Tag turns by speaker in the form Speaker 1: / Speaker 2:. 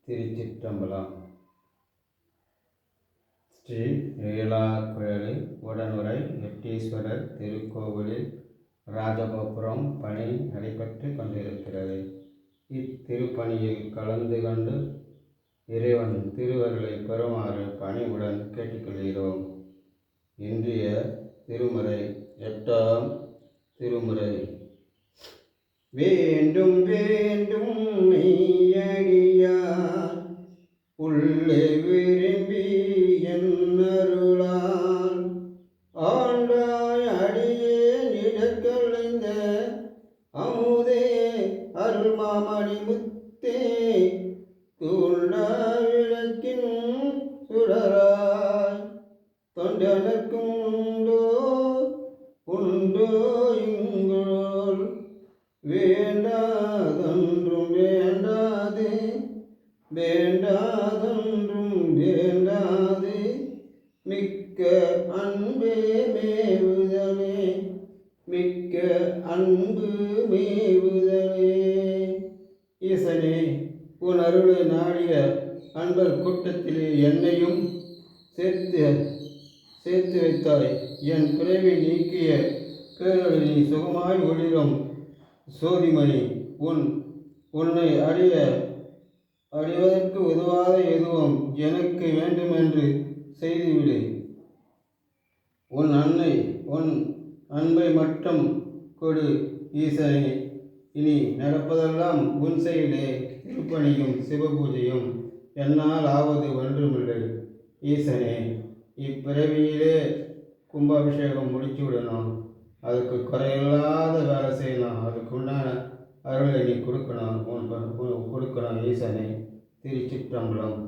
Speaker 1: திருச்சிற்றம்பலம். ஸ்ரீ ஏலாக்குழலி உடனுரை எட்டீஸ்வரர் திருக்கோவிலில் ராஜகோபுரம் பணி நடைபெற்று கொண்டிருக்கிறது. இத்திருப்பணியில் கலந்து கொண்டு இறைவன் திருவருளை பெறுமாறு பணிவுடன் கேட்டுக்கொள்கிறோம். இன்றைய திருமுறை 8ஆம் திருமுறை. வேண்டும் வேண்டும் மெய்யடியார் உள்ளே விரும்பி என் அருளால் ஆண்டாய் அடியேன் இடக்கலைந்த அமுதே அருள் மாமணி முத்தே தூண்டாய் விளக்கின் சுடராய் தொண்டனுக்கும் உண்டோ இங்குள் வேண்டாதொன்றும் வேண்டாது வேண்டாதொன்றும் வேண்டாது மிக்க அன்பே மேவுதலே மிக்க அன்பு மேவுதலே. ஈசனே, உன் அருளை நாடிய அன்பர் கூட்டத்திலே என்னையும் சேர்த்து வைத்தாய். என் பிறவி நீக்கிய பேரொழி சுகமாய் ஒளிரும் சோதிமணி, உன்னை அடைவதற்கு உதவாத எதுவும் எனக்கு வேண்டுமென்று செய்துவிடு. உன் அன்பை மட்டும் கொடு ஈசனே. இனி நடப்பதெல்லாம் உன் செயலே. திருப்பணியும் சிவபூஜையும் என்னால் ஆவது ஒன்றுமில்லை. ஈசனே, இப்பிறவியிலே கும்பாபிஷேகம் முடிச்சு விடணும். அதுக்கு குறையில்லாத வேலை செய்யணும். அதுக்கு உண்டான அருளை நீ கொடுக்கணும் ஈசனே. திருச்சிற்றம்பலம்.